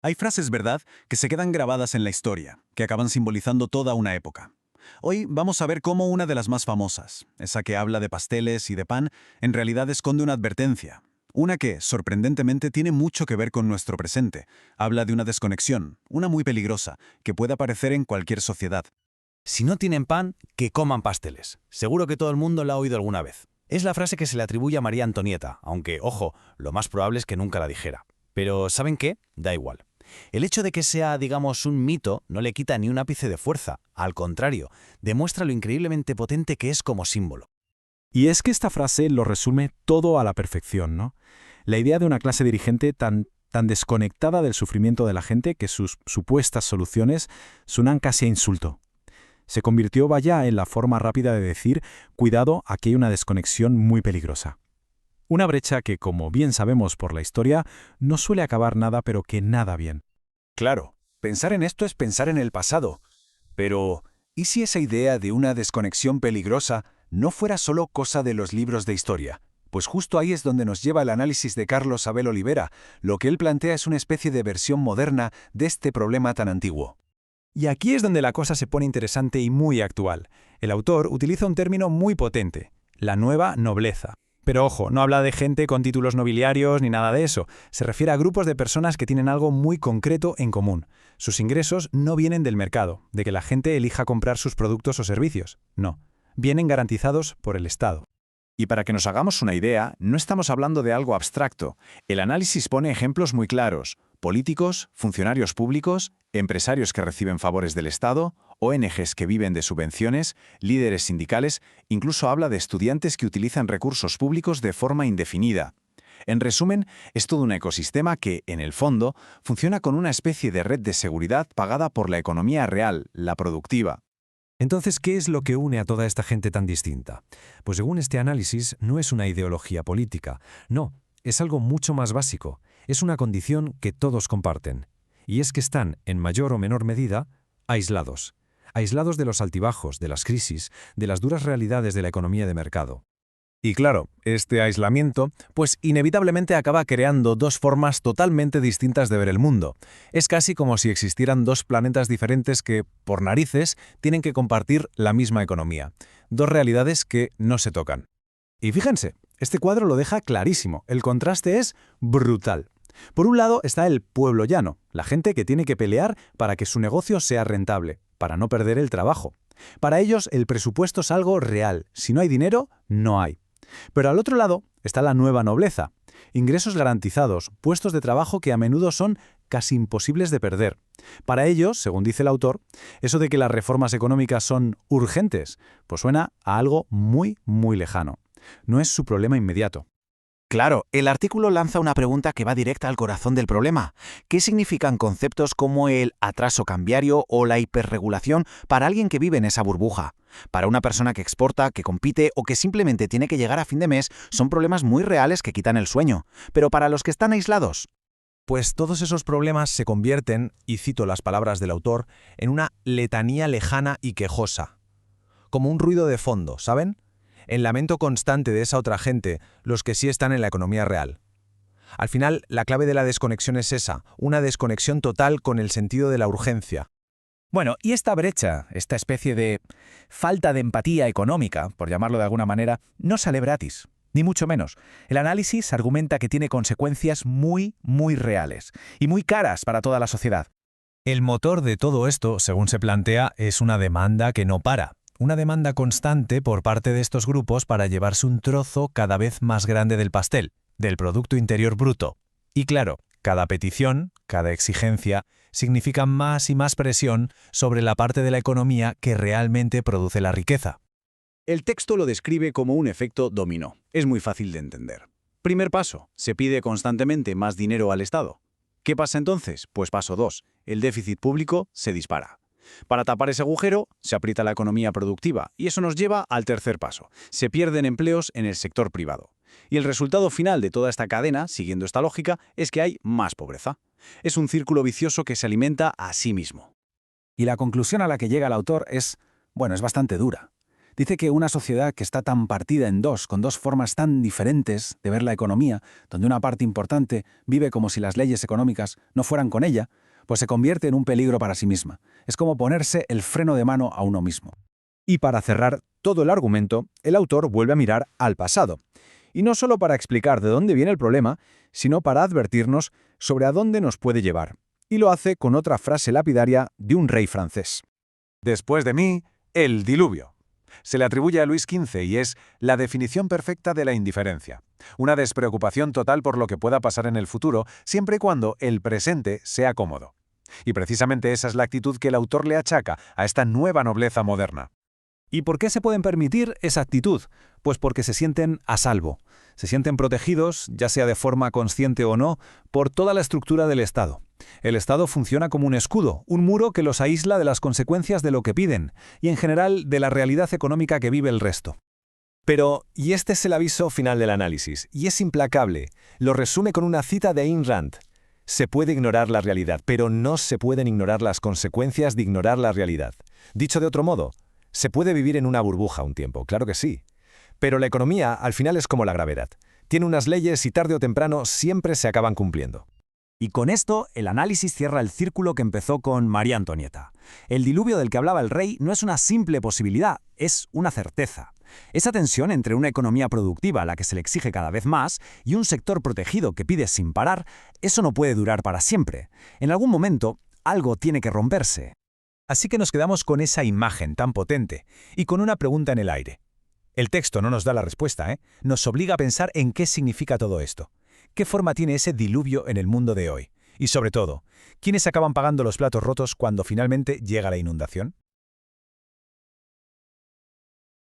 Hay frases, ¿verdad?, que se quedan grabadas en la historia, que acaban simbolizando toda una época. Hoy vamos a ver cómo una de las más famosas, esa que habla de pasteles y de pan, en realidad esconde una advertencia. Una que, sorprendentemente, tiene mucho que ver con nuestro presente. Habla de una desconexión, una muy peligrosa, que puede aparecer en cualquier sociedad. Si no tienen pan, que coman pasteles. Seguro que todo el mundo la ha oído alguna vez. Es la frase que se le atribuye a María Antonieta, aunque, ojo, lo más probable es que nunca la dijera. Pero, ¿saben qué? Da igual. El hecho de que sea, digamos, un mito no le quita ni un ápice de fuerza. Al contrario, demuestra lo increíblemente potente que es como símbolo. Y es que esta frase lo resume todo a la perfección, ¿no? La idea de una clase dirigente tan desconectada del sufrimiento de la gente que sus supuestas soluciones suenan casi a insulto. Se convirtió, vaya, en la forma rápida de decir, cuidado, aquí hay una desconexión muy peligrosa. Una brecha que, como bien sabemos por la historia, no suele acabar nada, pero que nada bien. Claro, pensar en esto es pensar en el pasado. Pero, ¿y si esa idea de una desconexión peligrosa no fuera solo cosa de los libros de historia? Pues justo ahí es donde nos lleva el análisis de Carlos Abel Olivera. Lo que él plantea es una especie de versión moderna de este problema tan antiguo. Y aquí es donde la cosa se pone interesante y muy actual. El autor utiliza un término muy potente, la nueva nobleza. Pero ojo, no habla de gente con títulos nobiliarios ni nada de eso. Se refiere a grupos de personas que tienen algo muy concreto en común. Sus ingresos no vienen del mercado, de que la gente elija comprar sus productos o servicios. No, vienen garantizados por el Estado. Y para que nos hagamos una idea, no estamos hablando de algo abstracto. El análisis pone ejemplos muy claros. Políticos, funcionarios públicos, empresarios que reciben favores del Estado, ONGs que viven de subvenciones, líderes sindicales, incluso habla de estudiantes que utilizan recursos públicos de forma indefinida. En resumen, es todo un ecosistema que, en el fondo, funciona con una especie de red de seguridad pagada por la economía real, la productiva. Entonces, ¿qué es lo que une a toda esta gente tan distinta? Pues según este análisis, no es una ideología política, no, es algo mucho más básico, es una condición que todos comparten, y es que están, en mayor o menor medida, aislados de los altibajos, de las crisis, de las duras realidades de la economía de mercado. Y claro, este aislamiento, pues inevitablemente acaba creando dos formas totalmente distintas de ver el mundo. Es casi como si existieran dos planetas diferentes que, por narices, tienen que compartir la misma economía. Dos realidades que no se tocan. Y fíjense, este cuadro lo deja clarísimo. El contraste es brutal. Por un lado está el pueblo llano, la gente que tiene que pelear para que su negocio sea rentable, para no perder el trabajo. Para ellos el presupuesto es algo real. Si no hay dinero, no hay. Pero al otro lado está la nueva nobleza. Ingresos garantizados, puestos de trabajo que a menudo son casi imposibles de perder. Para ellos, según dice el autor, eso de que las reformas económicas son urgentes, pues suena a algo muy, muy lejano. No es su problema inmediato. Claro, el artículo lanza una pregunta que va directa al corazón del problema. ¿Qué significan conceptos como el atraso cambiario o la hiperregulación para alguien que vive en esa burbuja? Para una persona que exporta, que compite o que simplemente tiene que llegar a fin de mes, son problemas muy reales que quitan el sueño. Pero para los que están aislados, Pues todos esos problemas se convierten, y cito las palabras del autor, en una letanía lejana y quejosa. Como un ruido de fondo, ¿saben? El lamento constante de esa otra gente, los que sí están en la economía real. Al final, la clave de la desconexión es esa, una desconexión total con el sentido de la urgencia. Bueno, y esta brecha, esta especie de falta de empatía económica, por llamarlo de alguna manera, no sale gratis, ni mucho menos. El análisis argumenta que tiene consecuencias muy, muy reales y muy caras para toda la sociedad. El motor de todo esto, según se plantea, es una demanda que no para. Una demanda constante por parte de estos grupos para llevarse un trozo cada vez más grande del pastel, del Producto Interior Bruto. Y claro, cada petición, cada exigencia, significa más y más presión sobre la parte de la economía que realmente produce la riqueza. El texto lo describe como un efecto dominó. Es muy fácil de entender. Primer paso, se pide constantemente más dinero al Estado. ¿Qué pasa entonces? Pues paso 2, el déficit público se dispara. Para tapar ese agujero, se aprieta la economía productiva y eso nos lleva al tercer paso. Se pierden empleos en el sector privado. Y el resultado final de toda esta cadena, siguiendo esta lógica, es que hay más pobreza. Es un círculo vicioso que se alimenta a sí mismo. y la conclusión a la que llega el autor es bastante dura. Dice que una sociedad que está tan partida en dos, con dos formas tan diferentes de ver la economía, donde una parte importante vive como si las leyes económicas no fueran con ella, pues se convierte en un peligro para sí misma. Es como ponerse el freno de mano a uno mismo. Y para cerrar todo el argumento, el autor vuelve a mirar al pasado. Y no solo para explicar de dónde viene el problema, sino para advertirnos sobre a dónde nos puede llevar. Y lo hace con otra frase lapidaria de un rey francés. Después de mí, el diluvio. Se le atribuye a Luis XV y es la definición perfecta de la indiferencia. Una despreocupación total por lo que pueda pasar en el futuro, siempre y cuando el presente sea cómodo. Y precisamente esa es la actitud que el autor le achaca a esta nueva nobleza moderna. ¿Y por qué se pueden permitir esa actitud? Pues porque se sienten a salvo. Se sienten protegidos, ya sea de forma consciente o no, por toda la estructura del Estado. El Estado funciona como un escudo, un muro que los aísla de las consecuencias de lo que piden, y en general de la realidad económica que vive el resto. Pero, y este es el aviso final del análisis, y es implacable, lo resume con una cita de Ayn Rand. Se puede ignorar la realidad, pero no se pueden ignorar las consecuencias de ignorar la realidad. Dicho de otro modo, se puede vivir en una burbuja un tiempo, claro que sí. Pero la economía al final es como la gravedad. Tiene unas leyes y tarde o temprano siempre se acaban cumpliendo. Y con esto, el análisis cierra el círculo que empezó con María Antonieta. El diluvio del que hablaba el rey no es una simple posibilidad, es una certeza. Esa tensión entre una economía productiva a la que se le exige cada vez más y un sector protegido que pide sin parar, eso no puede durar para siempre. En algún momento, algo tiene que romperse. Así que nos quedamos con esa imagen tan potente y con una pregunta en el aire. El texto no nos da la respuesta, Nos obliga a pensar en qué significa todo esto. ¿Qué forma tiene ese diluvio en el mundo de hoy? Y sobre todo, ¿quiénes acaban pagando los platos rotos cuando finalmente llega la inundación?